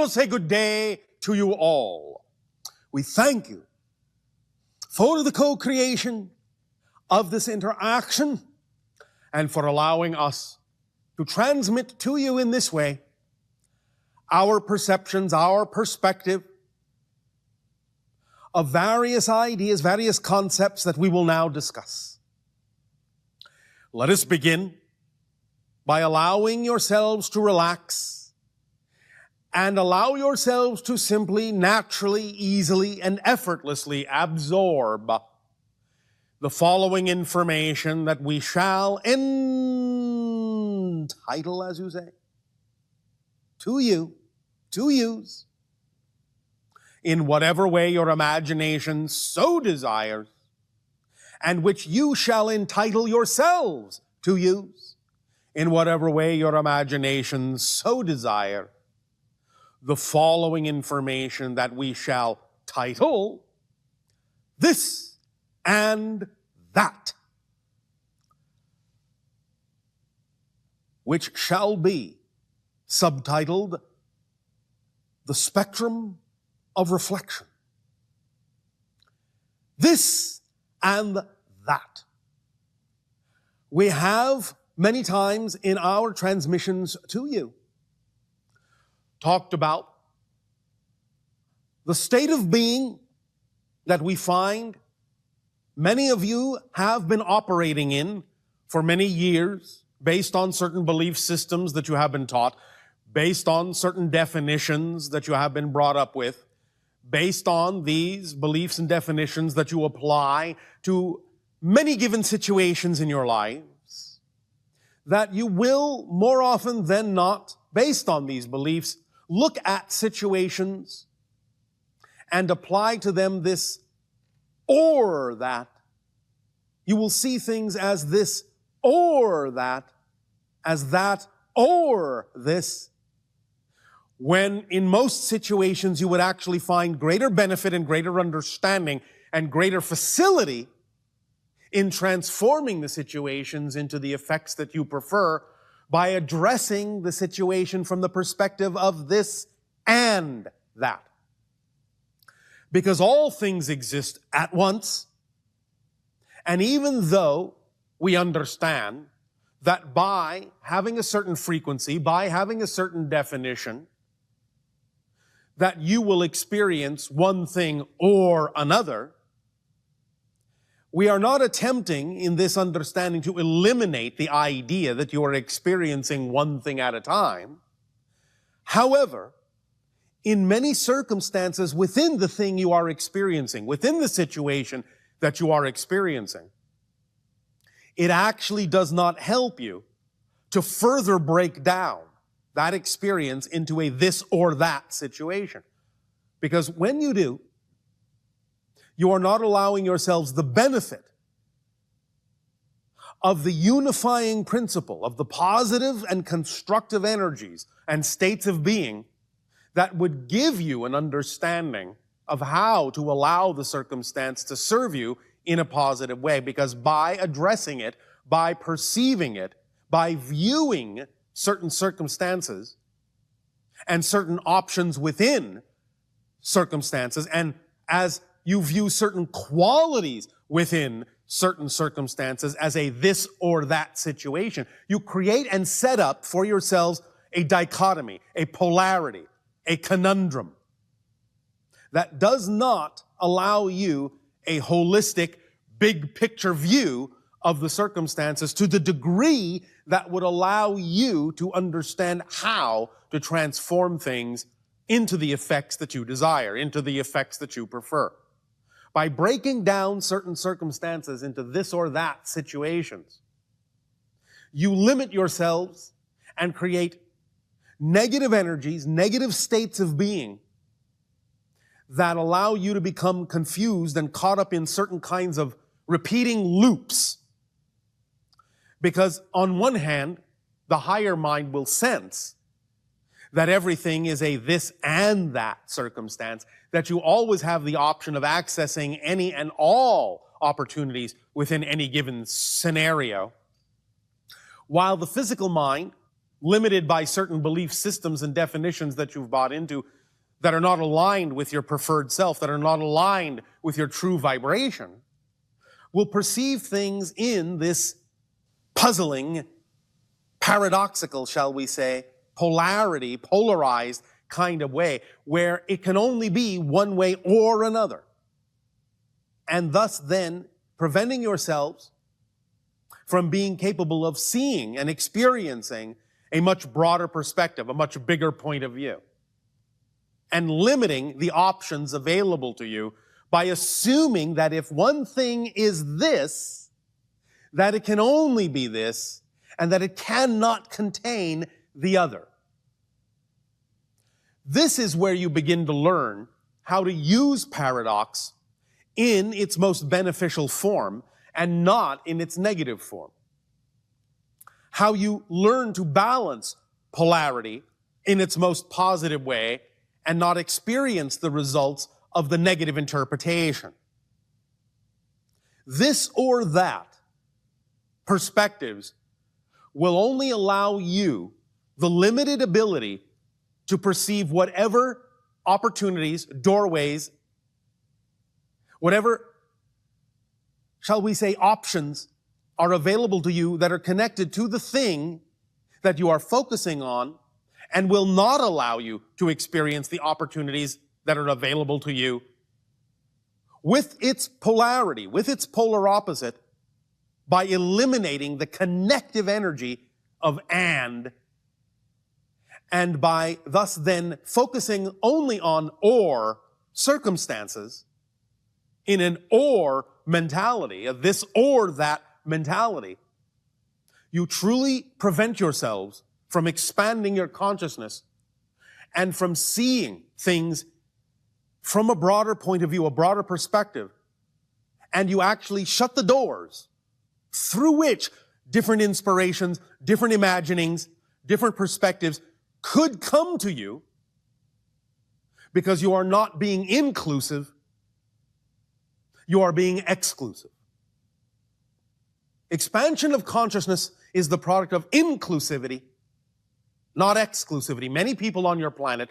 will say good day to you all. We thank you for the co-creation of this interaction and for allowing us to transmit to you in this way our perceptions, our perspective of various ideas, various concepts that we will now discuss. Let us begin by allowing yourselves to relax and allow yourselves to simply, naturally, easily, and effortlessly absorb the following information that we shall entitle, as you say, to you, to use, in whatever way your imagination so desires, and which you shall entitle yourselves to use, in whatever way your imagination so desire, the following information that we shall title this and that, which shall be subtitled the spectrum of reflection. This and that. We have many times in our transmissions to you talked about the state of being that we find many of you have been operating in for many years based on certain belief systems that you have been taught, based on certain definitions that you have been brought up with, based on these beliefs and definitions that you apply to many given situations in your lives, that you will more often than not, based on these beliefs, look at situations and apply to them this or that. You will see things as this or that, as that or this, when in most situations you would actually find greater benefit and greater understanding and greater facility in transforming the situations into the effects that you prefer by addressing the situation from the perspective of this and that. Because all things exist at once, and even though we understand that by having a certain frequency, by having a certain definition, that you will experience one thing or another, we are not attempting in this understanding to eliminate the idea that you are experiencing one thing at a time. However, in many circumstances within the thing you are experiencing, within the situation that you are experiencing, it actually does not help you to further break down that experience into a this or that situation. Because when you do, you are not allowing yourselves the benefit of the unifying principle of the positive and constructive energies and states of being that would give you an understanding of how to allow the circumstance to serve you in a positive way. Because by addressing it, by perceiving it, by viewing certain circumstances and certain options within circumstances, and as you view certain qualities within certain circumstances as a this or that situation, you create and set up for yourselves a dichotomy, a polarity, a conundrum that does not allow you a holistic, big picture view of the circumstances to the degree that would allow you to understand how to transform things into the effects that you desire, into the effects that you prefer. By breaking down certain circumstances into this or that situations, you limit yourselves and create negative energies, negative states of being that allow you to become confused and caught up in certain kinds of repeating loops. Because on one hand, the higher mind will sense that everything is a this and that circumstance, that you always have the option of accessing any and all opportunities within any given scenario. While the physical mind limited by certain belief systems and definitions that you've bought into that are not aligned with your preferred self, that are not aligned with your true vibration, will perceive things in this puzzling, paradoxical, shall we say, polarity, polarized kind of way, where it can only be one way or another. And thus then preventing yourselves from being capable of seeing and experiencing a much broader perspective, a much bigger point of view, and limiting the options available to you by assuming that if one thing is this, that it can only be this, and that it cannot contain the other. This is where you begin to learn how to use paradox in its most beneficial form and not in its negative form. How you learn to balance polarity in its most positive way and not experience the results of the negative interpretation. This or that perspectives will only allow you the limited ability to perceive whatever opportunities, doorways, whatever, shall we say, options are available to you that are connected to the thing that you are focusing on, and will not allow you to experience the opportunities that are available to you with its polarity, with its polar opposite, by eliminating the connective energy of and by thus then focusing only on or circumstances in an or mentality, a this or that mentality, you truly prevent yourselves from expanding your consciousness and from seeing things from a broader point of view, a broader perspective, and you actually shut the doors through which different inspirations, different imaginings, different perspectives could come to you, because you are not being inclusive, you are being exclusive. Expansion of consciousness is the product of inclusivity, not exclusivity. Many people on your planet,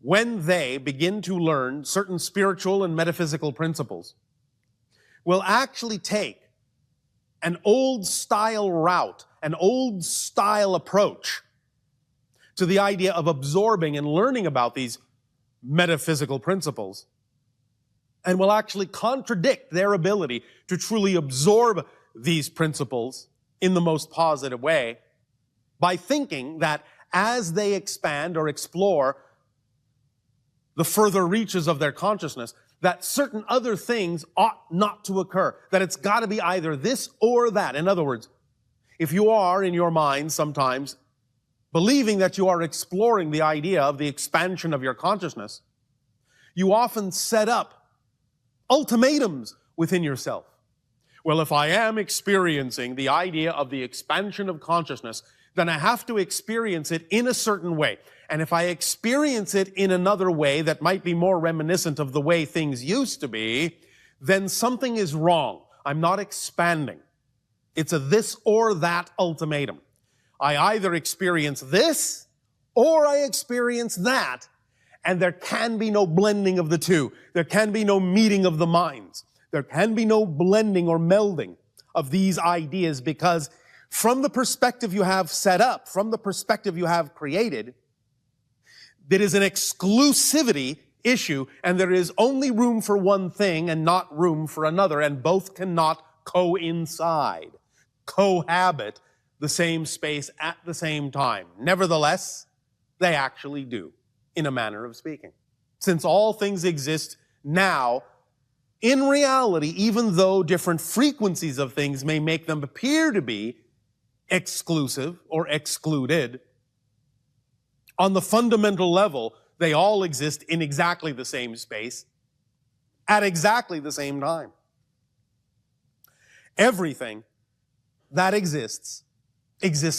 when they begin to learn certain spiritual and metaphysical principles, will actually take an old style route, an old style approach to the idea of absorbing and learning about these metaphysical principles, and will actually contradict their ability to truly absorb these principles in the most positive way by thinking that as they expand or explore the further reaches of their consciousness, that certain other things ought not to occur, that it's got to be either this or that. In other words, if you are in your mind sometimes believing that you are exploring the idea of the expansion of your consciousness, you often set up ultimatums within yourself. Well, if I am experiencing the idea of the expansion of consciousness, then I have to experience it in a certain way. And if I experience it in another way that might be more reminiscent of the way things used to be, then something is wrong. I'm not expanding. It's a this or that ultimatum. I either experience this or I experience that, and there can be no blending of the two. There can be no meeting of the minds. There can be no blending or melding of these ideas, because from the perspective you have set up, from the perspective you have created, it is an exclusivity issue, and there is only room for one thing and not room for another, and both cannot coincide, cohabit the same space at the same time. Nevertheless, they actually do, in a manner of speaking. Since all things exist now, in reality, even though different frequencies of things may make them appear to be exclusive or excluded, on the fundamental level, they all exist in exactly the same space, at exactly the same time. Everything that exists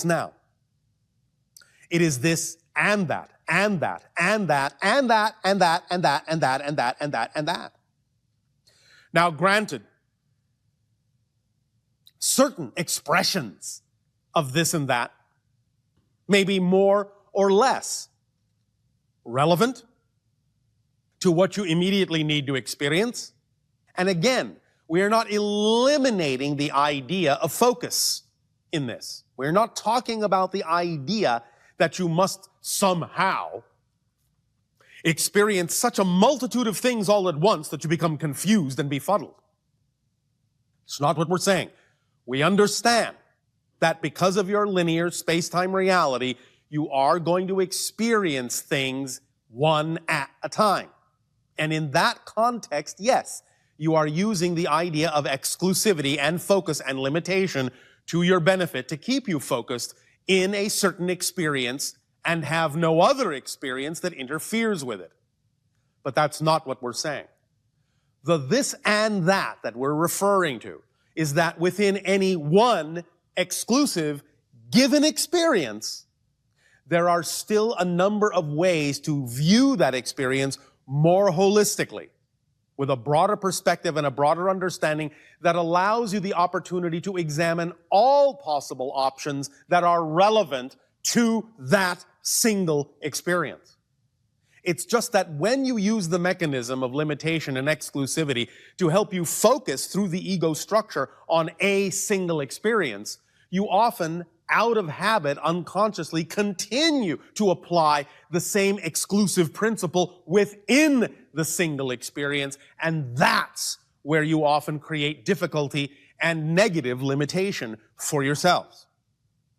now. It is this and that, and that, and that, and that, and that, and that, and that, and that, and that, and that. Now, granted, certain expressions of this and that maybe more or less relevant to what you immediately need to experience. And again, we are not eliminating the idea of focus in this. We're not talking about the idea that you must somehow experience such a multitude of things all at once that you become confused and befuddled. It's not what we're saying. We understand that because of your linear space-time reality, you are going to experience things one at a time. And in that context, yes, you are using the idea of exclusivity and focus and limitation to your benefit to keep you focused in a certain experience and have no other experience that interferes with it. But that's not what we're saying. The this and that we're referring to is that within any one exclusive given experience, there are still a number of ways to view that experience more holistically, with a broader perspective and a broader understanding that allows you the opportunity to examine all possible options that are relevant to that single experience. It's just that when you use the mechanism of limitation and exclusivity to help you focus through the ego structure on a single experience, you often, out of habit, unconsciously continue to apply the same exclusive principle within the single experience, and that's where you often create difficulty and negative limitation for yourselves.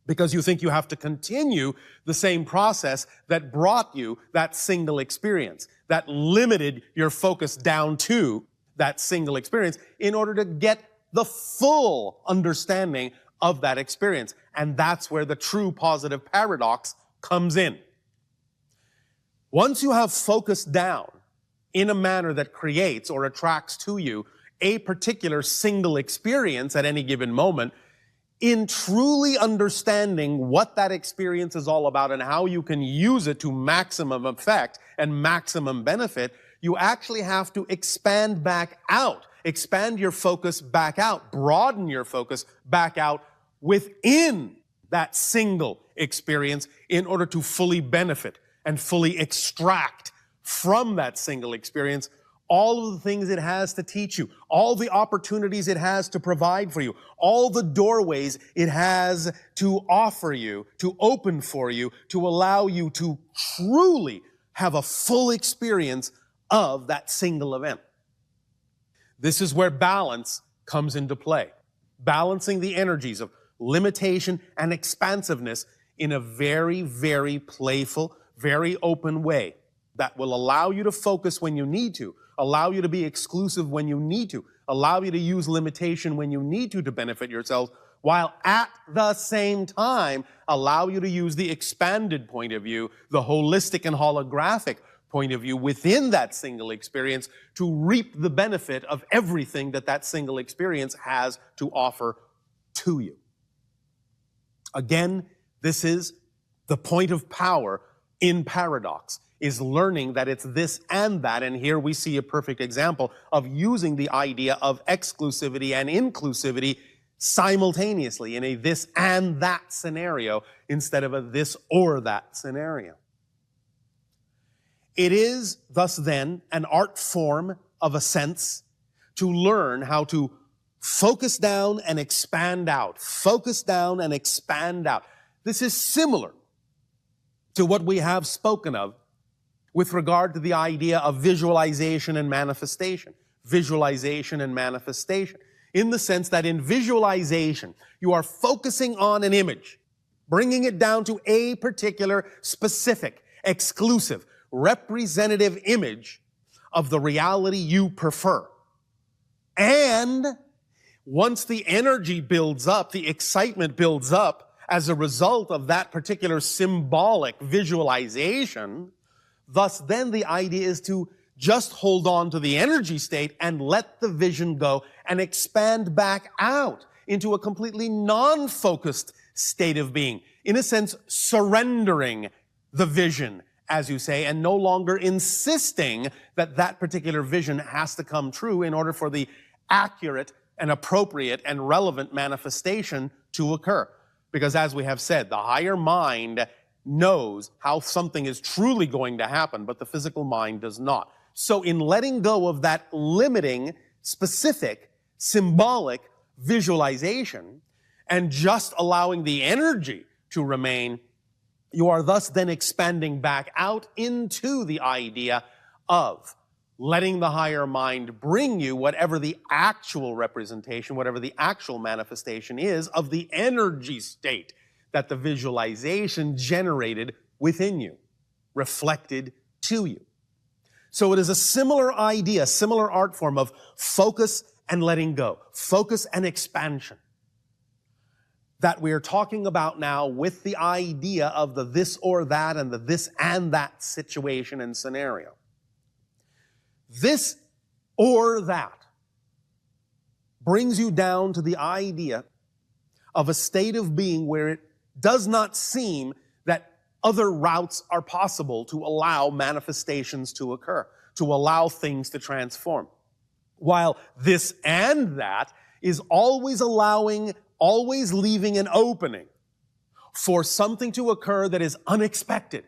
Because you think you have to continue the same process that brought you that single experience, that limited your focus down to that single experience in order to get the full understanding of that experience. And that's where the true positive paradox comes in. Once you have focused down in a manner that creates or attracts to you a particular single experience at any given moment, in truly understanding what that experience is all about and how you can use it to maximum effect and maximum benefit, you actually have to expand back out, expand your focus back out, broaden your focus back out within that single experience in order to fully benefit and fully extract from that single experience all of the things it has to teach you, all the opportunities it has to provide for you, all the doorways it has to offer you, to open for you, to allow you to truly have a full experience of that single event. This is where balance comes into play. Balancing the energies of limitation and expansiveness in a very, very playful, very open way that will allow you to focus when you need to, allow you to be exclusive when you need to, allow you to use limitation when you need to benefit yourself, while at the same time allow you to use the expanded point of view, the holistic and holographic point of view within that single experience to reap the benefit of everything that that single experience has to offer to you. Again, this is the point of power in paradox, is learning that it's this and that, and here we see a perfect example of using the idea of exclusivity and inclusivity simultaneously in a this and that scenario instead of a this or that scenario. It is thus then an art form of a sense to learn how to focus down and expand out, focus down and expand out. This is similar to what we have spoken of with regard to the idea of visualization and manifestation. Visualization and manifestation. In the sense that in visualization, you are focusing on an image, bringing it down to a particular, specific, exclusive, representative image of the reality you prefer. And once the energy builds up, the excitement builds up as a result of that particular symbolic visualization, thus then the idea is to just hold on to the energy state and let the vision go and expand back out into a completely non-focused state of being. In a sense, surrendering the vision, as you say, and no longer insisting that that particular vision has to come true in order for the accurate and appropriate and relevant manifestation to occur. Because as we have said, the higher mind knows how something is truly going to happen, but the physical mind does not. So in letting go of that limiting, specific, symbolic visualization, and just allowing the energy to remain, you are thus then expanding back out into the idea of letting the higher mind bring you whatever the actual representation, whatever the actual manifestation is of the energy state that the visualization generated within you, reflected to you. So it is a similar idea, similar art form of focus and letting go, focus and expansion, that we're talking about now with the idea of the this or that and the this and that situation and scenario. This or that brings you down to the idea of a state of being where it does not seem that other routes are possible to allow manifestations to occur, to allow things to transform. While this and that is always allowing, always leaving an opening for something to occur that is unexpected,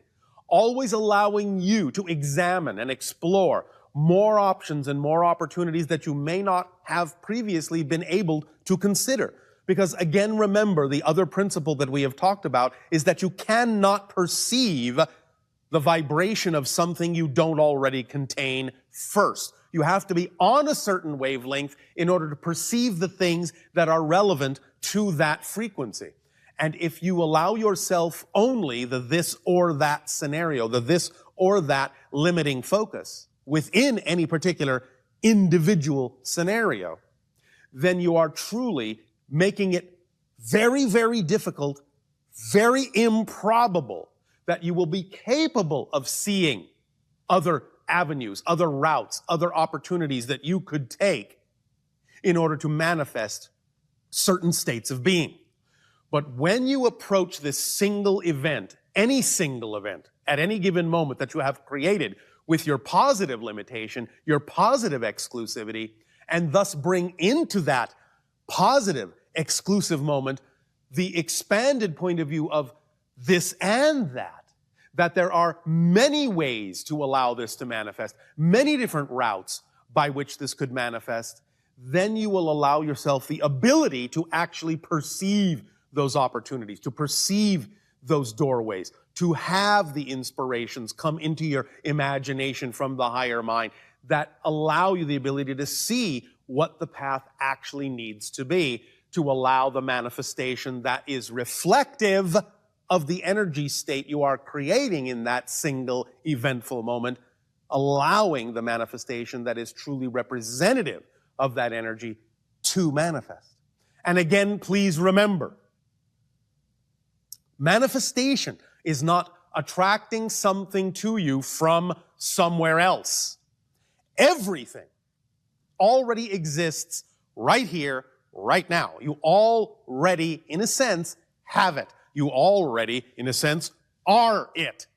always allowing you to examine and explore more options and more opportunities that you may not have previously been able to consider. Because again, remember, the other principle that we have talked about is that you cannot perceive the vibration of something you don't already contain first. You have to be on a certain wavelength in order to perceive the things that are relevant to that frequency. And if you allow yourself only the this or that scenario, the this or that limiting focus within any particular individual scenario, then you are truly making it very, very difficult, very improbable that you will be capable of seeing other avenues, other routes, other opportunities that you could take in order to manifest certain states of being. But when you approach this single event, any single event, at any given moment that you have created with your positive limitation, your positive exclusivity, and thus bring into that positive exclusive moment the expanded point of view of this and that there are many ways to allow this to manifest, many different routes by which this could manifest, then you will allow yourself the ability to actually perceive those opportunities, to perceive those doorways, to have the inspirations come into your imagination from the higher mind that allow you the ability to see what the path actually needs to be to allow the manifestation that is reflective of the energy state you are creating in that single eventful moment, allowing the manifestation that is truly representative of that energy to manifest. And again, please remember, manifestation is not attracting something to you from somewhere else. Everything already exists right here, right now. You already, in a sense, have it. You already, in a sense, are it.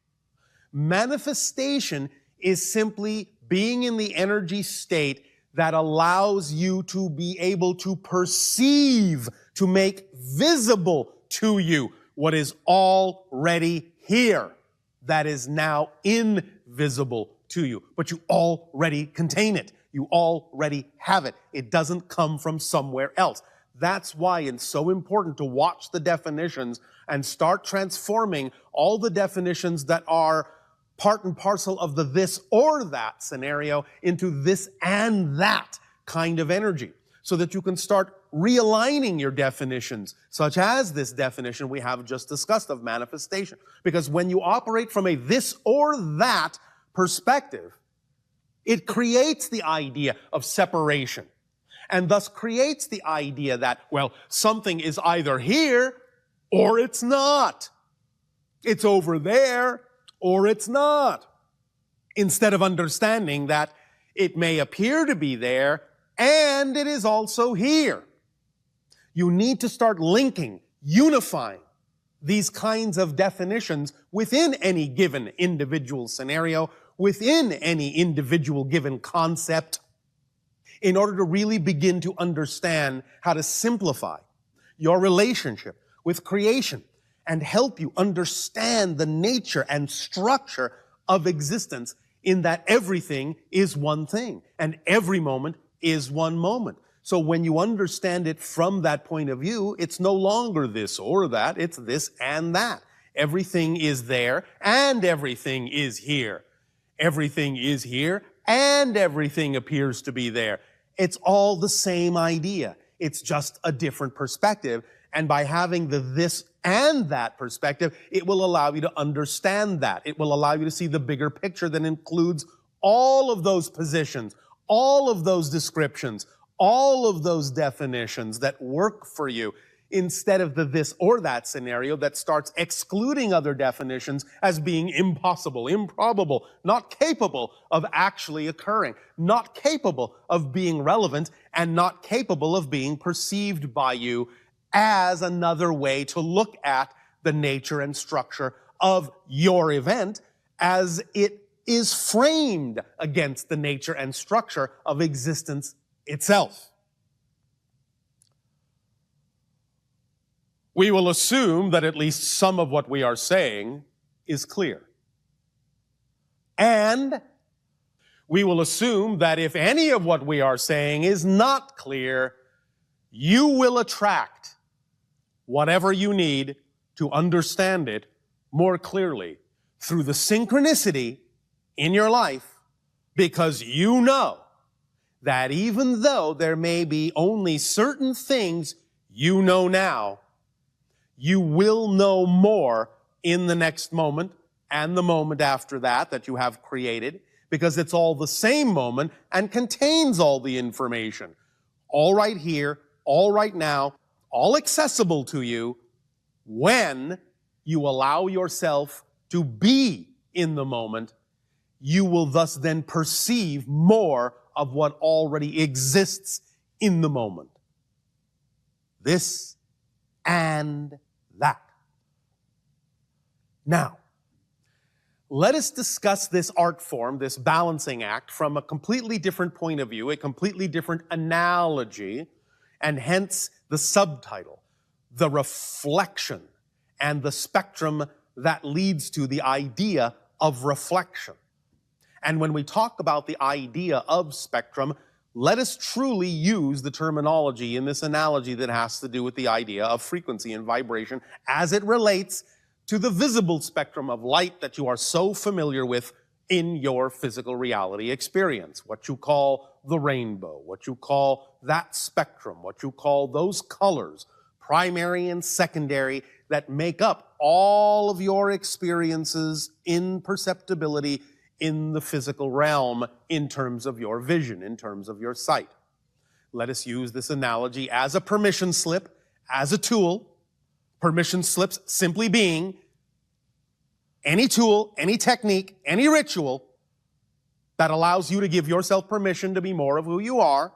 Manifestation is simply being in the energy state that allows you to be able to perceive, to make visible to you what is already here, that is now invisible to you. But you already contain it. You already have it. It doesn't come from somewhere else. That's why it's so important to watch the definitions and start transforming all the definitions that are part and parcel of the this or that scenario into this and that kind of energy, so that you can start realigning your definitions, such as this definition we have just discussed of manifestation. Because when you operate from a this or that perspective, it creates the idea of separation, and thus creates the idea that, well, something is either here or it's not. It's over there or it's not. Instead of understanding that it may appear to be there and it is also here. You need to start linking, unifying these kinds of definitions within any given individual scenario, within any individual given concept, in order to really begin to understand how to simplify your relationship with creation and help you understand the nature and structure of existence, in that everything is one thing and every moment is one moment. So when you understand it from that point of view, it's no longer this or that, it's this and that. Everything is there and everything is here. Everything is here and everything appears to be there. It's all the same idea. It's just a different perspective. And by having the this and that perspective, it will allow you to understand that. It will allow you to see the bigger picture that includes all of those positions, all of those descriptions, all of those definitions that work for you, instead of the this or that scenario that starts excluding other definitions as being impossible, improbable, not capable of actually occurring, not capable of being relevant, and not capable of being perceived by you as another way to look at the nature and structure of your event as it is framed against the nature and structure of existence itself. We will assume that at least some of what we are saying is clear. And we will assume that if any of what we are saying is not clear, you will attract whatever you need to understand it more clearly through the synchronicity in your life, because you know that even though there may be only certain things you know now, you will know more in the next moment and the moment after that you have created, because it's all the same moment and contains all the information. All right here, all right now, all accessible to you when you allow yourself to be in the moment. You will thus then perceive more of what already exists in the moment. This and that. Now, let us discuss this art form, this balancing act, from a completely different point of view, a completely different analogy, and hence the subtitle, the reflection and the spectrum that leads to the idea of reflection. And when we talk about the idea of spectrum, let us truly use the terminology in this analogy that has to do with the idea of frequency and vibration as it relates to the visible spectrum of light that you are so familiar with in your physical reality experience. What you call the rainbow, what you call that spectrum, what you call those colors, primary and secondary, that make up all of your experiences in perceptibility in the physical realm, in terms of your vision, in terms of your sight. Let us use this analogy as a permission slip, as a tool. Permission slips simply being any tool, any technique, any ritual that allows you to give yourself permission to be more of who you are.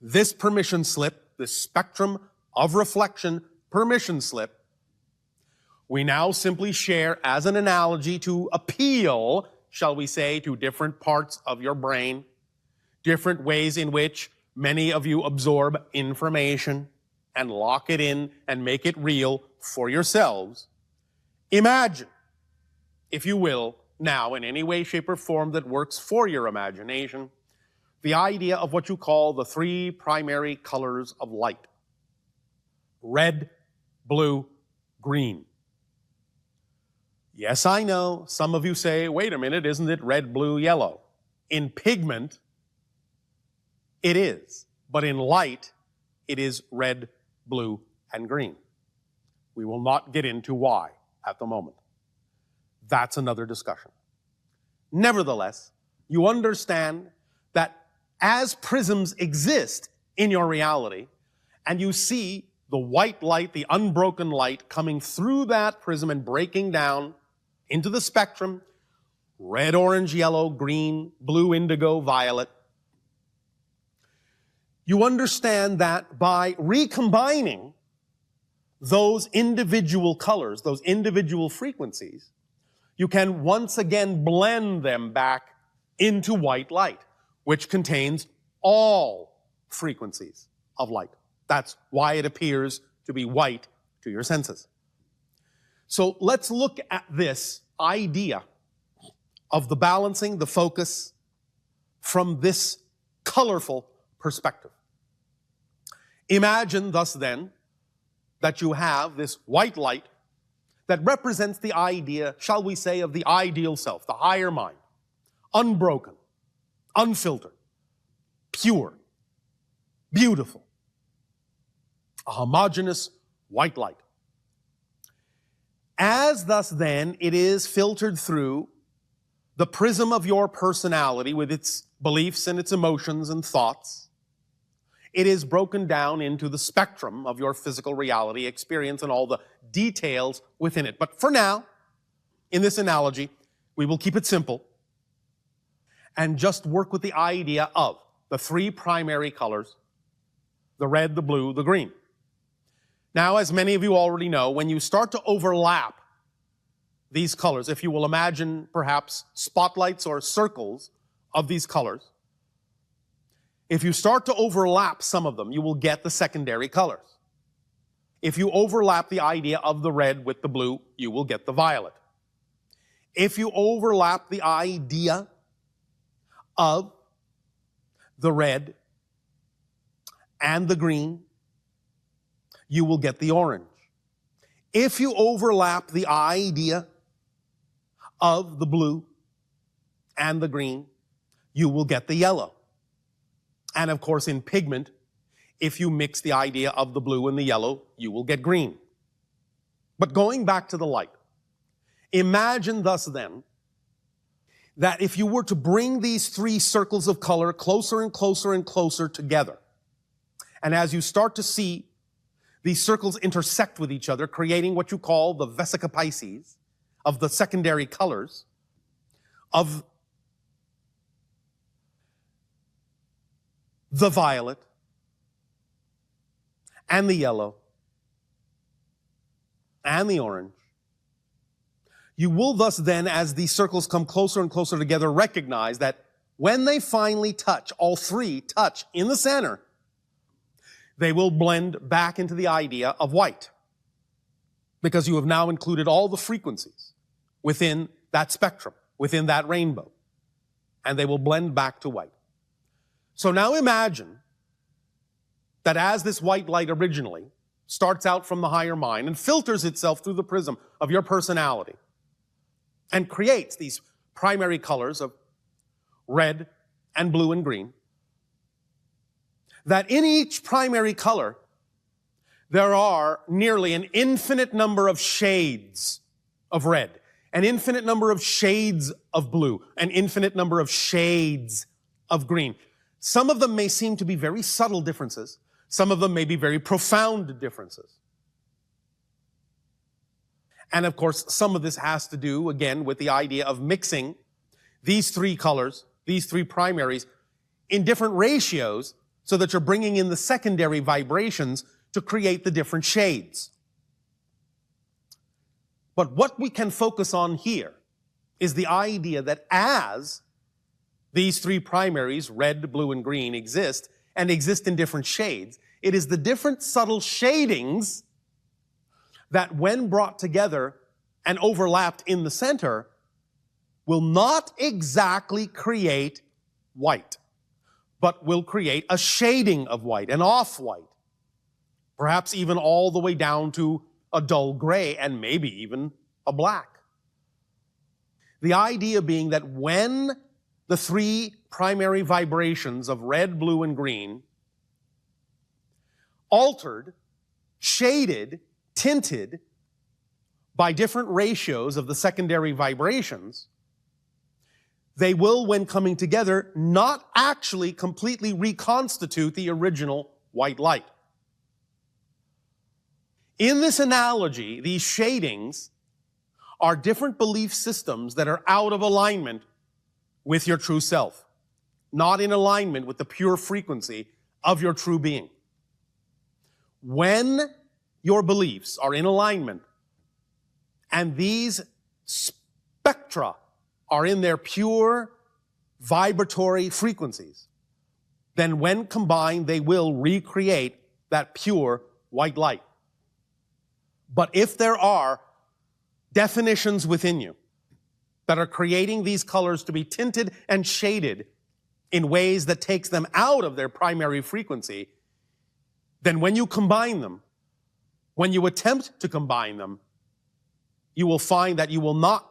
This permission slip, this spectrum of reflection permission slip, we now simply share as an analogy to appeal, shall we say, to different parts of your brain, different ways in which many of you absorb information and lock it in and make it real for yourselves. Imagine, if you will, now in any way, shape, or form that works for your imagination, the idea of what you call the three primary colors of light: red, blue, green. Yes, I know, some of you say, wait a minute, isn't it red, blue, yellow? In pigment, it is. But in light, it is red, blue, and green. We will not get into why at the moment. That's another discussion. Nevertheless, you understand that as prisms exist in your reality, and you see the white light, the unbroken light, coming through that prism and breaking down into the spectrum, red, orange, yellow, green, blue, indigo, violet, you understand that by recombining those individual colors, those individual frequencies, you can once again blend them back into white light, which contains all frequencies of light. That's why it appears to be white to your senses. So let's look at this idea of the balancing, the focus, from this colorful perspective. Imagine thus then that you have this white light that represents the idea, shall we say, of the ideal self, the higher mind, unbroken, unfiltered, pure, beautiful, a homogeneous white light. As thus then it is filtered through the prism of your personality with its beliefs and its emotions and thoughts, it is broken down into the spectrum of your physical reality experience and all the details within it. But for now, in this analogy, we will keep it simple and just work with the idea of the three primary colors, the red, the blue, the green. Now, as many of you already know, when you start to overlap these colors, if you will imagine perhaps spotlights or circles of these colors, if you start to overlap some of them, you will get the secondary colors. If you overlap the idea of the red with the blue, you will get the violet. If you overlap the idea of the red and the green, you will get the orange. If you overlap the idea of the blue and the green, you will get the yellow. And of course, in pigment, if you mix the idea of the blue and the yellow, you will get green. But going back to the light, imagine thus then that if you were to bring these three circles of color closer and closer and closer together, and as you start to see these circles intersect with each other, creating what you call the vesica Pisces of the secondary colors of the violet and the yellow and the orange, you will thus then, as these circles come closer and closer together, recognize that when they finally touch, all three touch in the center, they will blend back into the idea of white, because you have now included all the frequencies within that spectrum, within that rainbow, and they will blend back to white. So now imagine that as this white light originally starts out from the higher mind and filters itself through the prism of your personality and creates these primary colors of red and blue and green, that in each primary color there are nearly an infinite number of shades of red, an infinite number of shades of blue, an infinite number of shades of green. Some of them may seem to be very subtle differences. Some of them may be very profound differences. And of course, some of this has to do, again, with the idea of mixing these three colors, these three primaries, in different ratios so that you're bringing in the secondary vibrations to create the different shades. But what we can focus on here is the idea that as these three primaries, red, blue, and green, exist, and exist in different shades, it is the different subtle shadings that, when brought together and overlapped in the center, will not exactly create white, but will create a shading of white, an off-white, perhaps even all the way down to a dull gray, and maybe even a black. The idea being that when the three primary vibrations of red, blue, and green altered, shaded, tinted by different ratios of the secondary vibrations, they will, when coming together, not actually completely reconstitute the original white light. In this analogy, these shadings are different belief systems that are out of alignment with your true self, not in alignment with the pure frequency of your true being. When your beliefs are in alignment and these spectra are in their pure vibratory frequencies, then when combined, they will recreate that pure white light. But if there are definitions within you that are creating these colors to be tinted and shaded in ways that takes them out of their primary frequency, then when you combine them, when you attempt to combine them, you will find that you will not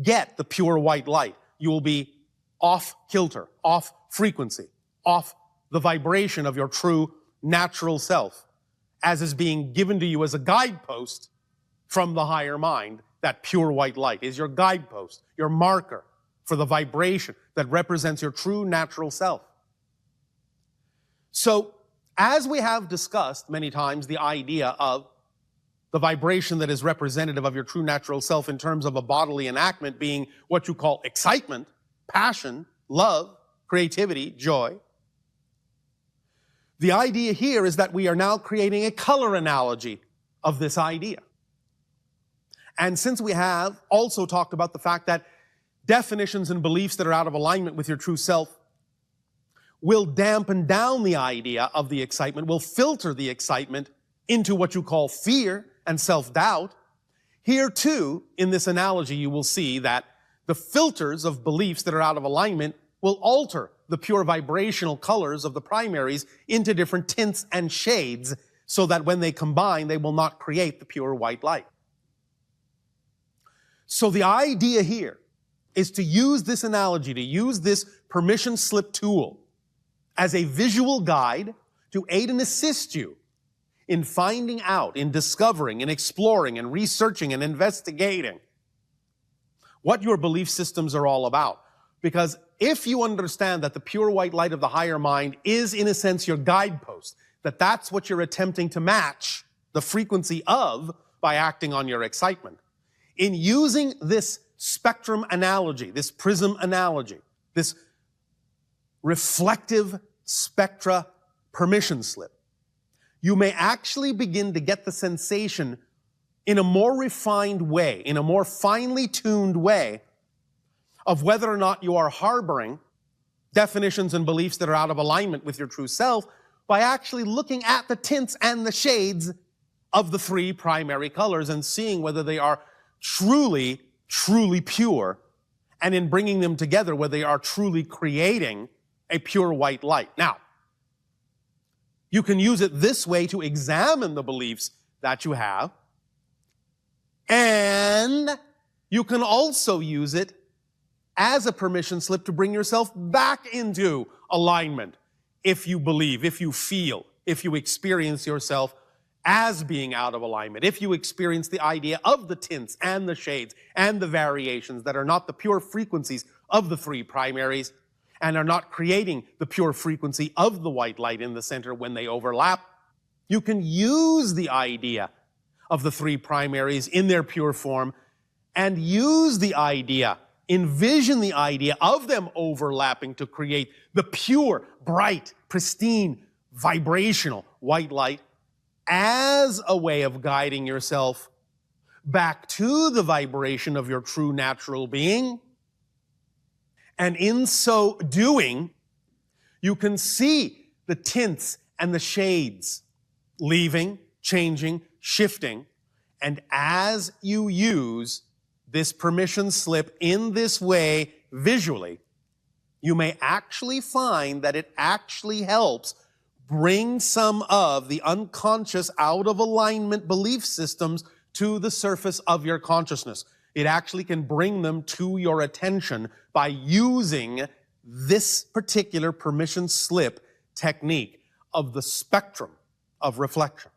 get the pure white light. You will be off kilter, off frequency, off the vibration of your true natural self, as is being given to you as a guidepost from the higher mind. That pure white light is your guidepost, your marker for the vibration that represents your true natural self. So, as we have discussed many times, the idea of the vibration that is representative of your true natural self in terms of a bodily enactment being what you call excitement, passion, love, creativity, joy. The idea here is that we are now creating a color analogy of this idea. And since we have also talked about the fact that definitions and beliefs that are out of alignment with your true self will dampen down the idea of the excitement, will filter the excitement into what you call fear and self-doubt, here too, in this analogy, you will see that the filters of beliefs that are out of alignment will alter the pure vibrational colors of the primaries into different tints and shades so that when they combine, they will not create the pure white light. So the idea here is to use this analogy, to use this permission slip tool as a visual guide to aid and assist you in finding out, in discovering, in exploring, and researching, and investigating what your belief systems are all about. Because if you understand that the pure white light of the higher mind is, in a sense, your guidepost, that that's what you're attempting to match the frequency of by acting on your excitement, in using this spectrum analogy, this prism analogy, this reflective spectra permission slip, you may actually begin to get the sensation in a more refined way, in a more finely tuned way, of whether or not you are harboring definitions and beliefs that are out of alignment with your true self by actually looking at the tints and the shades of the three primary colors and seeing whether they are truly, truly pure, and in bringing them together, whether they are truly creating a pure white light. Now, you can use it this way to examine the beliefs that you have, and you can also use it as a permission slip to bring yourself back into alignment if you believe, if you feel, if you experience yourself as being out of alignment, if you experience the idea of the tints and the shades and the variations that are not the pure frequencies of the three primaries and are not creating the pure frequency of the white light in the center when they overlap, you can use the idea of the three primaries in their pure form and use the idea, envision the idea of them overlapping to create the pure, bright, pristine, vibrational white light as a way of guiding yourself back to the vibration of your true natural being. And in so doing, you can see the tints and the shades leaving, changing, shifting. And as you use this permission slip in this way visually, you may actually find that it actually helps bring some of the unconscious out of alignment belief systems to the surface of your consciousness. It actually can bring them to your attention by using this particular permission slip technique of the spectrum of reflection.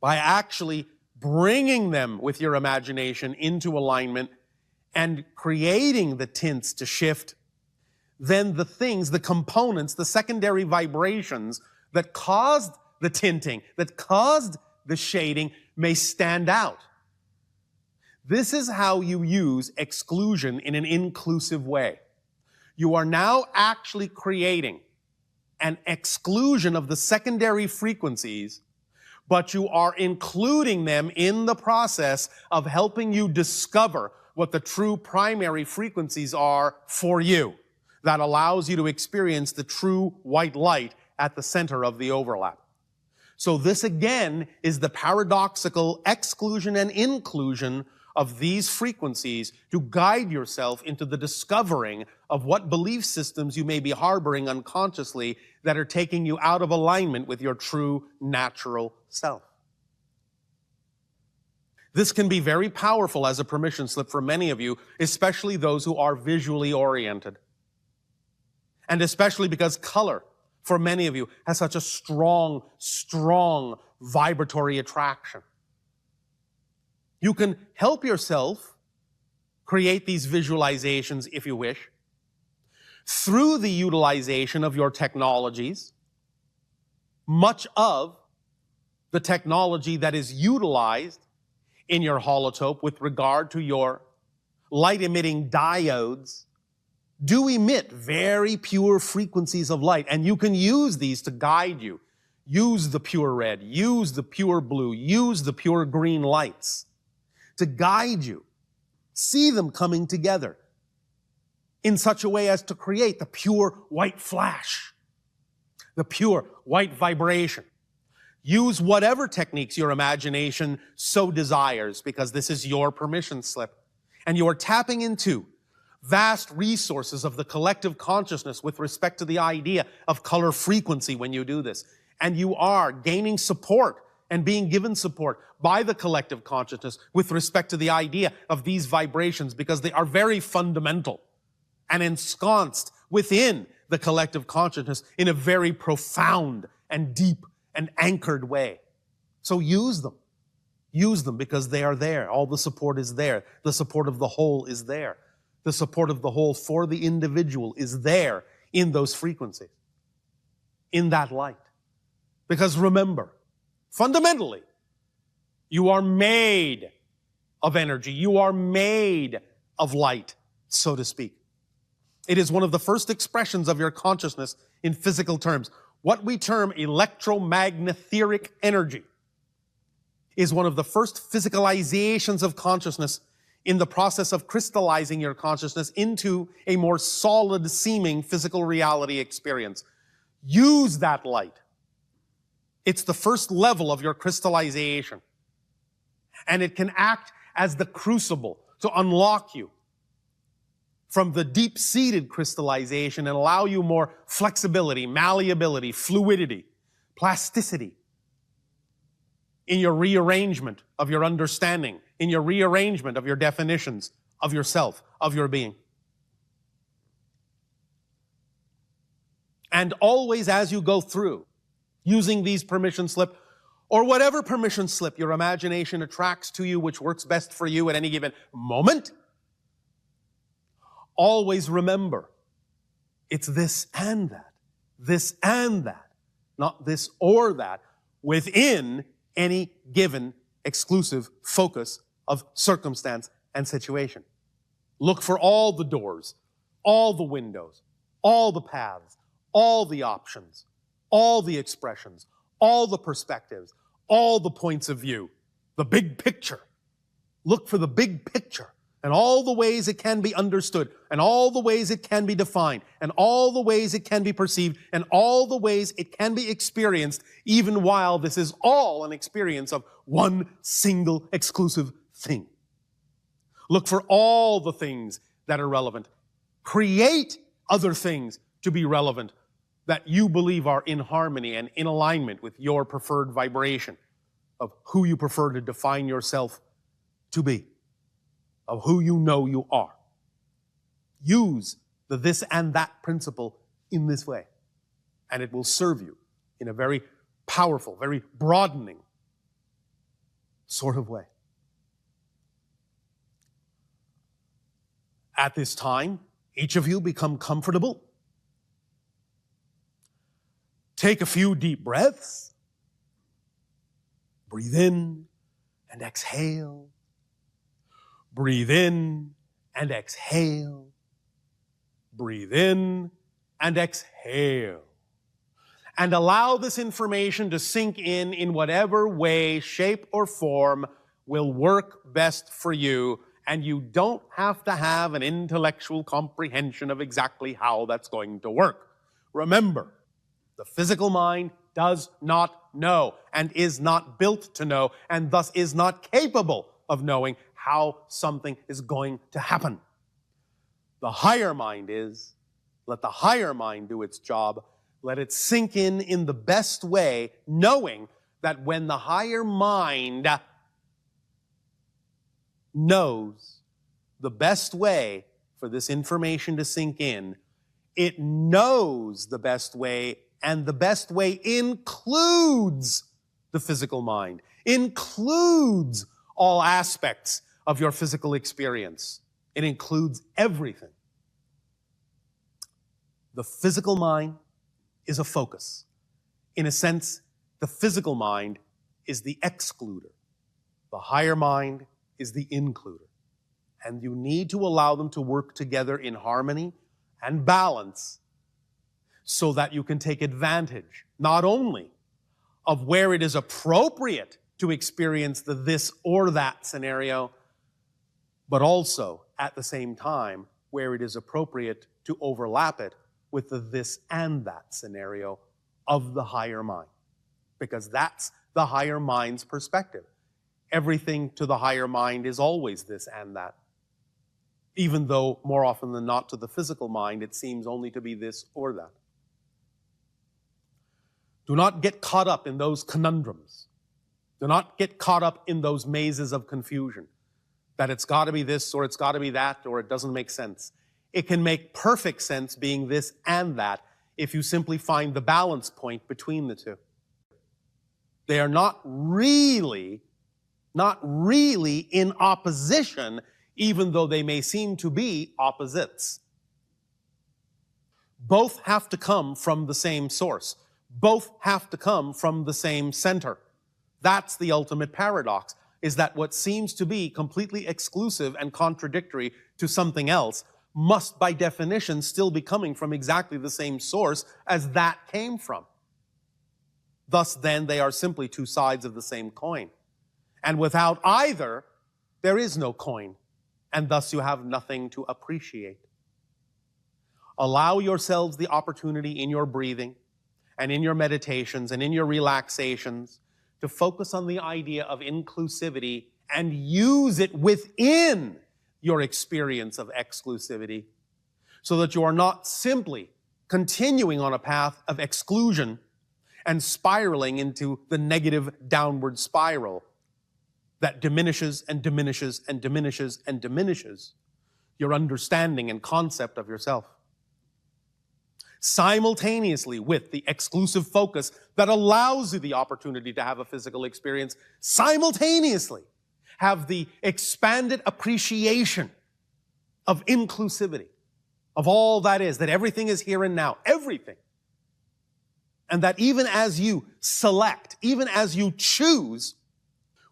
By actually bringing them with your imagination into alignment and creating the tints to shift, then the things, the components, the secondary vibrations that caused the tinting, that caused the shading may stand out. This is how you use exclusion in an inclusive way. You are now actually creating an exclusion of the secondary frequencies, but you are including them in the process of helping you discover what the true primary frequencies are for you. That allows you to experience the true white light at the center of the overlap. So this again is the paradoxical exclusion and inclusion of these frequencies to guide yourself into the discovering of what belief systems you may be harboring unconsciously that are taking you out of alignment with your true natural self. This can be very powerful as a permission slip for many of you, especially those who are visually oriented. And especially because color, for many of you, has such a strong vibratory attraction. You can help yourself create these visualizations, if you wish, through the utilization of your technologies. Much of the technology that is utilized in your holotope with regard to your light-emitting diodes do emit very pure frequencies of light, and you can use these to guide you. Use the pure red, use the pure blue, use the pure green lights to guide you. See them coming together in such a way as to create the pure white flash, the pure white vibration. Use whatever techniques your imagination so desires, because this is your permission slip. And you are tapping into vast resources of the collective consciousness with respect to the idea of color frequency when you do this. And you are gaining support and being given support by the collective consciousness with respect to the idea of these vibrations, because they are very fundamental and ensconced within the collective consciousness in a very profound and deep and anchored way. So use them. Use them because they are there. All the support is there. The support of the whole is there. The support of the whole for the individual is there in those frequencies, in that light. Because remember, fundamentally, you are made of energy. You are made of light, so to speak. It is one of the first expressions of your consciousness in physical terms. What we term electromagnetic energy is one of the first physicalizations of consciousness in the process of crystallizing your consciousness into a more solid-seeming physical reality experience. Use that light. It's the first level of your crystallization. And it can act as the crucible to unlock you from the deep-seated crystallization and allow you more flexibility, malleability, fluidity, plasticity in your rearrangement of your understanding, in your rearrangement of your definitions of yourself, of your being. And always as you go through, using these permission slip, or whatever permission slip your imagination attracts to you, which works best for you at any given moment, always remember, it's this and that, not this or that, within any given exclusive focus of circumstance and situation. Look for all the doors, all the windows, all the paths, all the options, all the expressions, all the perspectives, all the points of view, the big picture. Look for the big picture and all the ways it can be understood, and all the ways it can be defined, and all the ways it can be perceived, and all the ways it can be experienced, even while this is all an experience of one single exclusive thing. Look for all the things that are relevant. Create other things to be relevant that you believe are in harmony and in alignment with your preferred vibration of who you prefer to define yourself to be, of who you know you are. Use the this and that principle in this way, and it will serve you in a very powerful, very broadening sort of way. At this time, each of you become comfortable. Take a few deep breaths. Breathe in and exhale. Breathe in and exhale. Breathe in and exhale. And allow this information to sink in whatever way, shape, or form will work best for you. And you don't have to have an intellectual comprehension of exactly how that's going to work. Remember, the physical mind does not know and is not built to know and thus is not capable of knowing how something is going to happen. The higher mind is, let the higher mind do its job. Let it sink in the best way, knowing that when the higher mind knows the best way for this information to sink in, it knows the best way, and the best way includes the physical mind, includes all aspects of your physical experience. It includes everything. The physical mind is a focus. In a sense, the physical mind is the excluder. The higher mind is the includer. And you need to allow them to work together in harmony and balance so that you can take advantage not only of where it is appropriate to experience the this or that scenario, but also at the same time where it is appropriate to overlap it with the this and that scenario of the higher mind. Because that's the higher mind's perspective. Everything to the higher mind is always this and that. Even though more often than not to the physical mind it seems only to be this or that. Do not get caught up in those conundrums. Do not get caught up in those mazes of confusion. That it's got to be this or it's got to be that or it doesn't make sense. It can make perfect sense being this and that if you simply find the balance point between the two. They are not really in opposition, even though they may seem to be opposites. Both have to come from the same source. Both have to come from the same center. That's the ultimate paradox, is that what seems to be completely exclusive and contradictory to something else must, by definition, still be coming from exactly the same source as that came from. Thus, then, they are simply two sides of the same coin. And without either, there is no coin, and thus you have nothing to appreciate. Allow yourselves the opportunity in your breathing and in your meditations and in your relaxations to focus on the idea of inclusivity and use it within your experience of exclusivity so that you are not simply continuing on a path of exclusion and spiraling into the negative downward spiral that diminishes and diminishes and diminishes and diminishes your understanding and concept of yourself. Simultaneously with the exclusive focus that allows you the opportunity to have a physical experience, simultaneously have the expanded appreciation of inclusivity, of all that is, that everything is here and now, everything. And that even as you select, even as you choose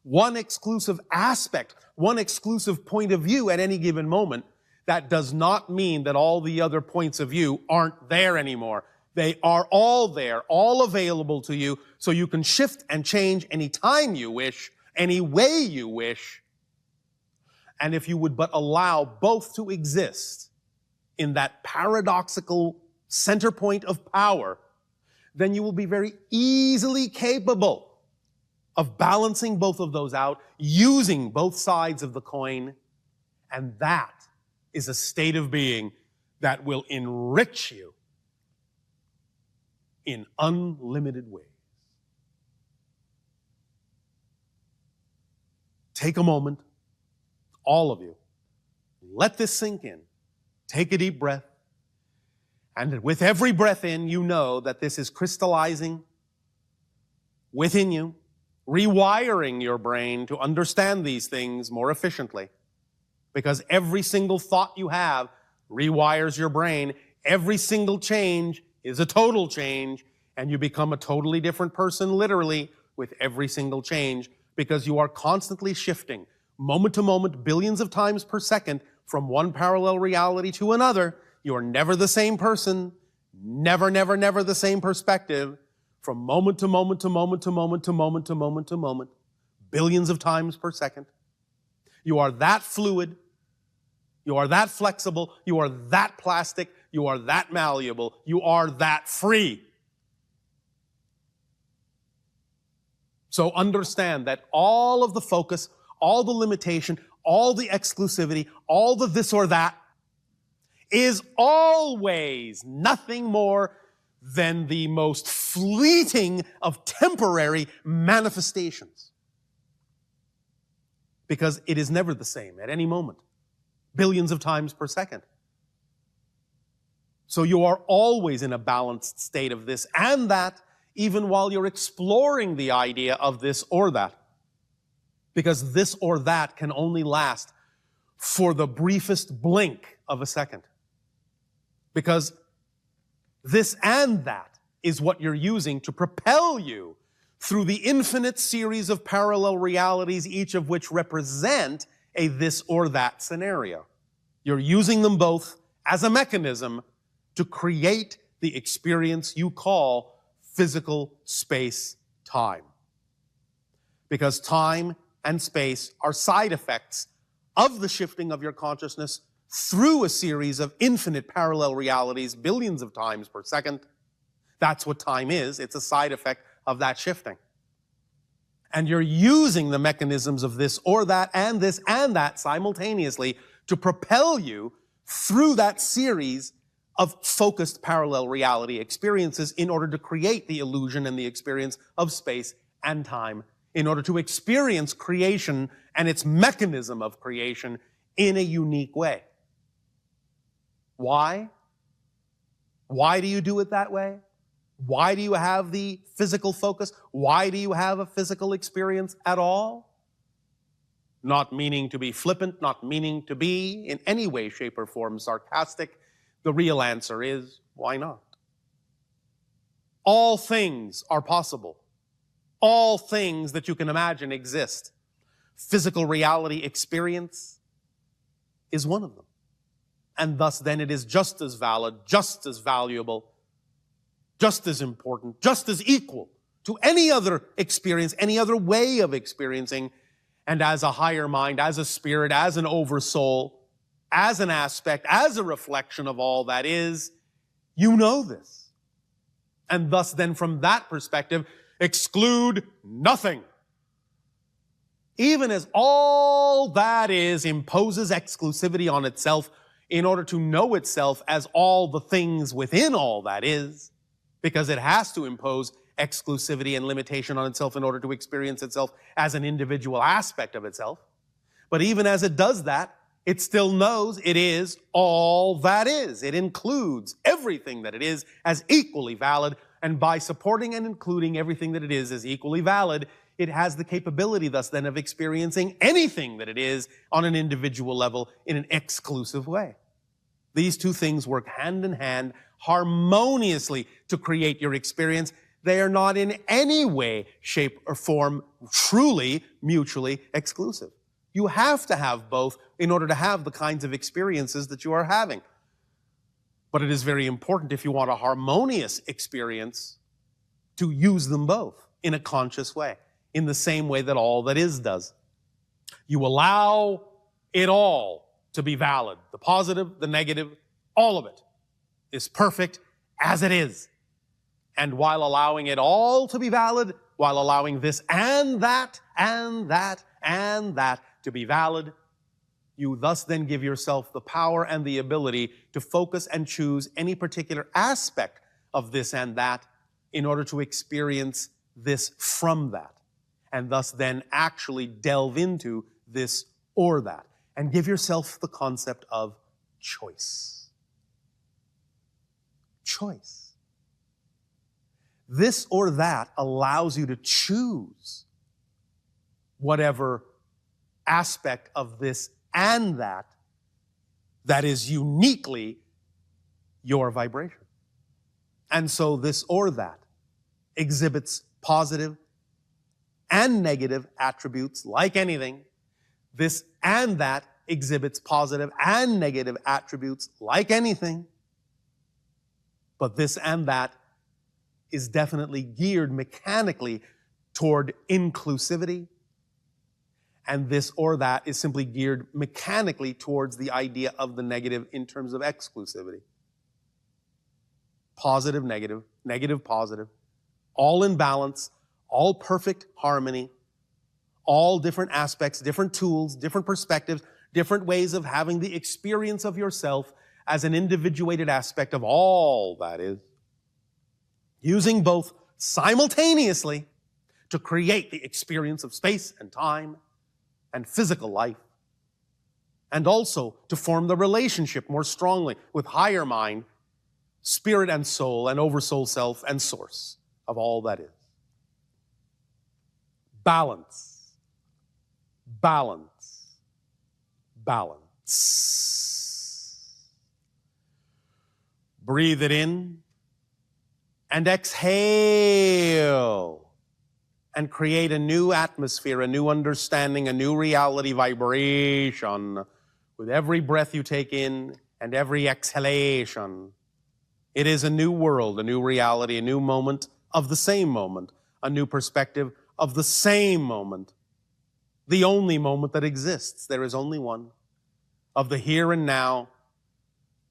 one exclusive aspect, one exclusive point of view at any given moment, that does not mean that all the other points of view aren't there anymore. They are all there, all available to you, so you can shift and change any time you wish, any way you wish. And if you would but allow both to exist in that paradoxical center point of power, then you will be very easily capable of balancing both of those out, using both sides of the coin, and that is a state of being that will enrich you in unlimited ways. Take a moment, all of you, let this sink in. Take a deep breath. And with every breath in, you know that this is crystallizing within you, rewiring your brain to understand these things more efficiently. Because every single thought you have rewires your brain. Every single change is a total change, and you become a totally different person, literally, with every single change, because you are constantly shifting, moment to moment, billions of times per second, from one parallel reality to another. You are never the same person, never, never, never the same perspective, from moment to moment to moment to moment to moment to moment to moment, billions of times per second. You are that fluid, you are that flexible, you are that plastic, you are that malleable, you are that free. So understand that all of the focus, all the limitation, all the exclusivity, all the this or that is always nothing more than the most fleeting of temporary manifestations. Because it is never the same at any moment, billions of times per second. So you are always in a balanced state of this and that, even while you're exploring the idea of this or that. Because this or that can only last for the briefest blink of a second. Because this and that is what you're using to propel you through the infinite series of parallel realities, each of which represent a this or that scenario. You're using them both as a mechanism to create the experience you call physical space-time. Because time and space are side effects of the shifting of your consciousness through a series of infinite parallel realities, billions of times per second. That's what time is. It's a side effect of that shifting. And you're using the mechanisms of this or that and this and that simultaneously to propel you through that series of focused parallel reality experiences in order to create the illusion and the experience of space and time, in order to experience creation and its mechanism of creation in a unique way. Why? Why do you do it that way? Why do you have the physical focus? Why do you have a physical experience at all? Not meaning to be flippant, not meaning to be in any way, shape, or form sarcastic. The real answer is, why not? All things are possible. All things that you can imagine exist. Physical reality experience is one of them. And thus then it is just as valid, just as valuable, just as important, just as equal to any other experience, any other way of experiencing. And as a higher mind, as a spirit, as an oversoul, as an aspect, as a reflection of all that is, you know this. And thus then from that perspective, exclude nothing. Even as all that is imposes exclusivity on itself in order to know itself as all the things within all that is, because it has to impose exclusivity and limitation on itself in order to experience itself as an individual aspect of itself. But even as it does that, it still knows it is all that is. It includes everything that it is as equally valid, and by supporting and including everything that it is as equally valid, it has the capability thus then of experiencing anything that it is on an individual level in an exclusive way. These two things work hand in hand, harmoniously to create your experience. They are not in any way, shape, or form truly mutually exclusive. You have to have both in order to have the kinds of experiences that you are having. But it is very important, if you want a harmonious experience, to use them both in a conscious way, in the same way that all that is does. You allow it all to be valid. The positive, the negative, all of it is perfect as it is. And while allowing it all to be valid, while allowing this and that and that and that to be valid, you thus then give yourself the power and the ability to focus and choose any particular aspect of this and that in order to experience this from that, and thus then actually delve into this or that, and give yourself the concept of choice. Choice. This or that allows you to choose whatever aspect of this and that is uniquely your vibration. And so this or that exhibits positive and negative attributes like anything. This and that exhibits positive and negative attributes like anything. But this and that is definitely geared mechanically toward inclusivity. And this or that is simply geared mechanically towards the idea of the negative in terms of exclusivity. Positive, negative, negative, positive, all in balance, all perfect harmony, all different aspects, different tools, different perspectives, different ways of having the experience of yourself as an individuated aspect of all that is, using both simultaneously to create the experience of space and time and physical life, and also to form the relationship more strongly with higher mind, spirit and soul, and oversoul self and source of all that is. Balance. Balance. Balance. Breathe it in and exhale and create a new atmosphere, a new understanding, a new reality vibration with every breath you take in and every exhalation. It is a new world, a new reality, a new moment of the same moment, a new perspective of the same moment, the only moment that exists. There is only one. Of the here and now,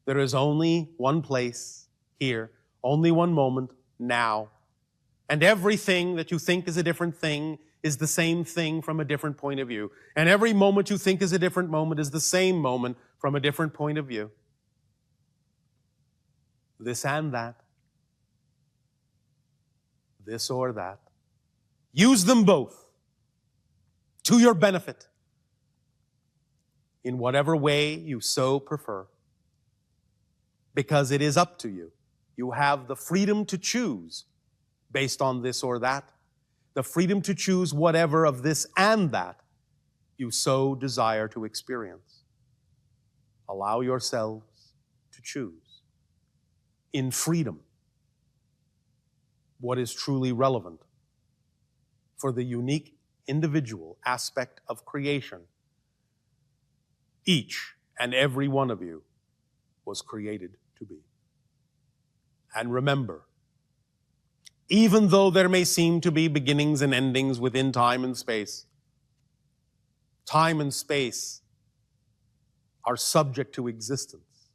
there is only one place, here, only one moment, now. And everything that you think is a different thing is the same thing from a different point of view. And every moment you think is a different moment is the same moment from a different point of view. This and that. This or that. Use them both to your benefit in whatever way you so prefer. Because it is up to you. You have the freedom to choose based on this or that, the freedom to choose whatever of this and that you so desire to experience. Allow yourselves to choose in freedom what is truly relevant for the unique individual aspect of creation. Each and every one of you was created to be. And remember, even though there may seem to be beginnings and endings within time and space are subject to existence,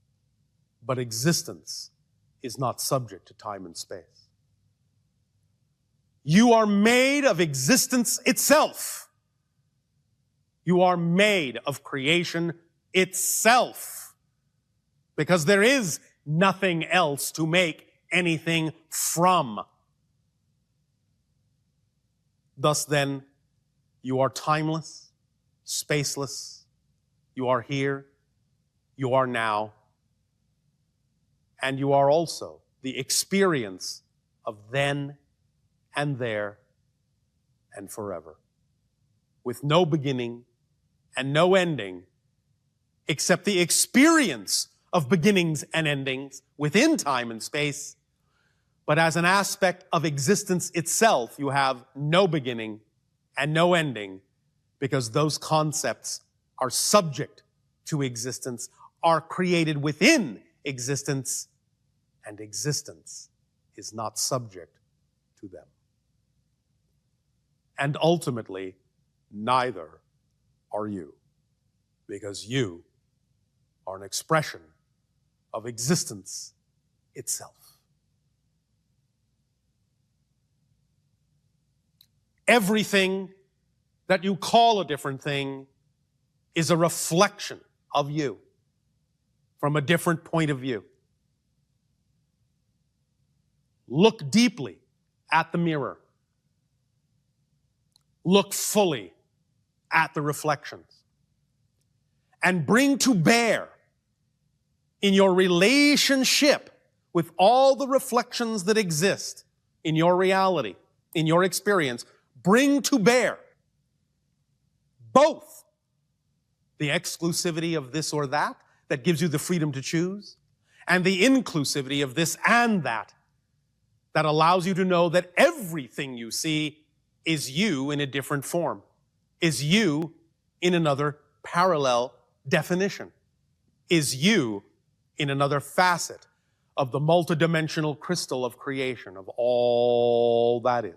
but existence is not subject to time and space. You are made of existence itself. You are made of creation itself, because there is nothing else to make anything from. Thus then, you are timeless, spaceless, you are here, you are now, and you are also the experience of then and there and forever, with no beginning and no ending, except the experience of beginnings and endings within time and space. But as an aspect of existence itself, you have no beginning and no ending, because those concepts are subject to existence, are created within existence, and existence is not subject to them. And ultimately, neither are you, because you are an expression of existence itself. Everything that you call a different thing is a reflection of you from a different point of view. Look deeply at the mirror. Look fully at the reflections. And bring to bear in your relationship with all the reflections that exist in your reality, in your experience, bring to bear both the exclusivity of this or that gives you the freedom to choose, and the inclusivity of this and that allows you to know that everything you see is you in a different form, is you in another parallel definition, is you in another facet of the multidimensional crystal of creation, of all that is.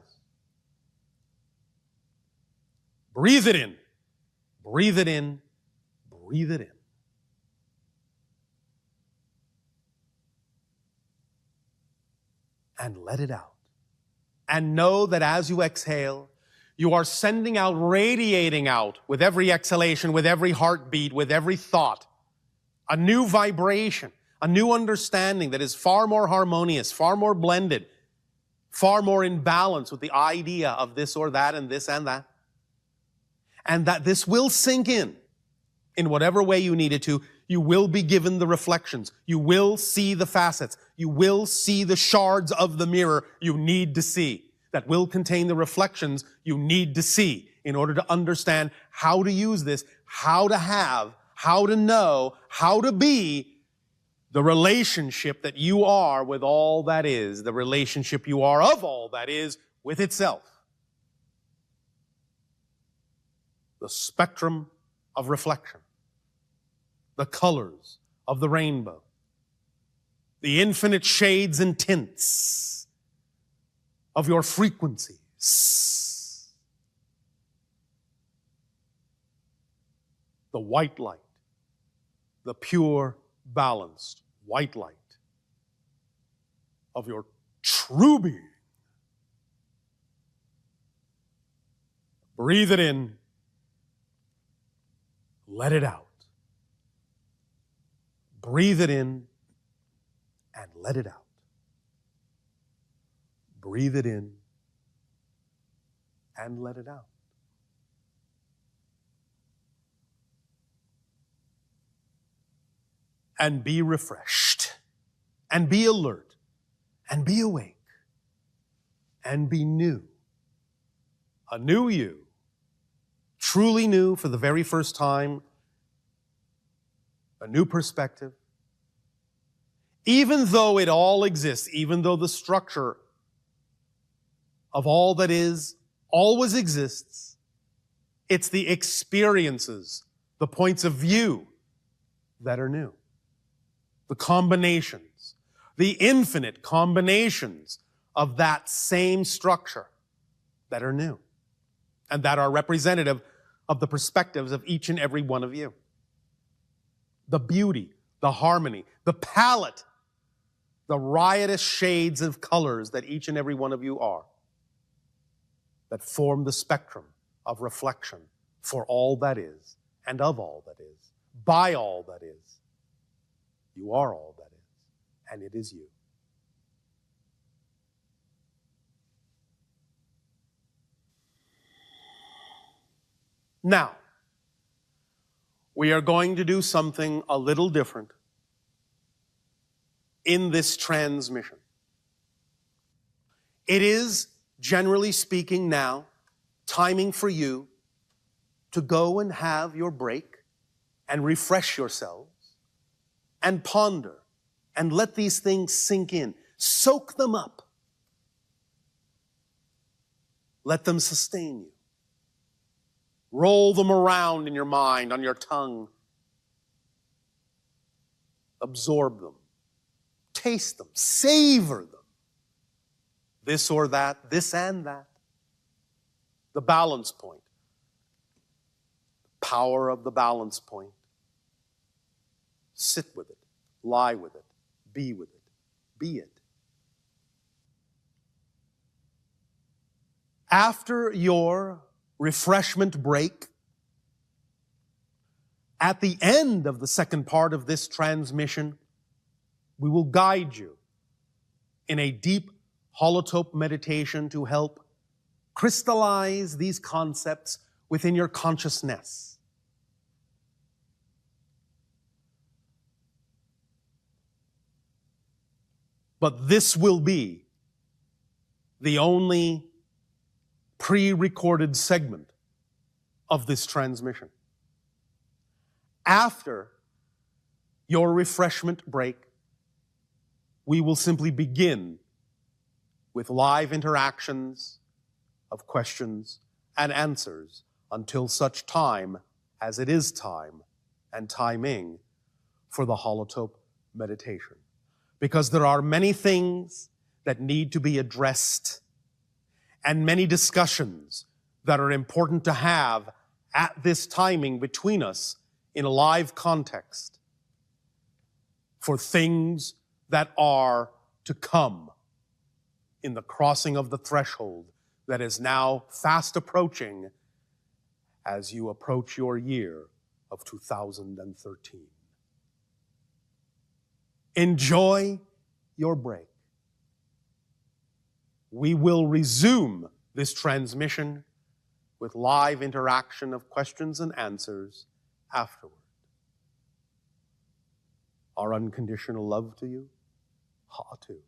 Breathe it in. Breathe it in. Breathe it in. And let it out. And know that as you exhale, you are sending out, radiating out with every exhalation, with every heartbeat, with every thought, a new vibration, a new understanding that is far more harmonious, far more blended, far more in balance with the idea of this or that and this and that. And that this will sink in whatever way you need it to. You will be given the reflections. You will see the facets. You will see the shards of the mirror you need to see that will contain the reflections you need to see in order to understand how to use this, how to have, how to know, how to be the relationship that you are with all that is, the relationship you are of all that is with itself. The spectrum of reflection, the colors of the rainbow, the infinite shades and tints of your frequencies, the white light, the pure, balanced white light of your true being. Breathe it in, let it out. Breathe it in and let it out. Breathe it in and let it out. And be refreshed, and be alert, and be awake, and be new. A new you, truly new for the very first time, a new perspective. Even though it all exists, even though the structure of all that is always exists, it's the experiences, the points of view that are new. The combinations, the infinite combinations of that same structure that are new and that are representative of the perspectives of each and every one of you. The beauty, the harmony, the palette, the riotous shades of colors that each and every one of you are, that form the spectrum of reflection for all that is and of all that is, by all that is. You are all that is, and it is you. Now, we are going to do something a little different in this transmission. It is, generally speaking now, timing for you to go and have your break and refresh yourselves and ponder and let these things sink in. Soak them up. Let them sustain you. Roll them around in your mind, on your tongue. Absorb them. Taste them. Savor them. This or that, this and that. The balance point. Power of the balance point. Sit with it. Lie with it. Be with it. Be it. After your refreshment break, at the end of the second part of this transmission, we will guide you in a deep holotope meditation to help crystallize these concepts within your consciousness. But this will be the only pre-recorded segment of this transmission. After your refreshment break, we will simply begin with live interactions of questions and answers until such time as it is time and timing for the holotope meditation. Because there are many things that need to be addressed and many discussions that are important to have at this timing between us in a live context for things that are to come in the crossing of the threshold that is now fast approaching as you approach your year of 2013. Enjoy your break. We will resume this transmission with live interaction of questions and answers afterward. Our unconditional love to you, Ha too.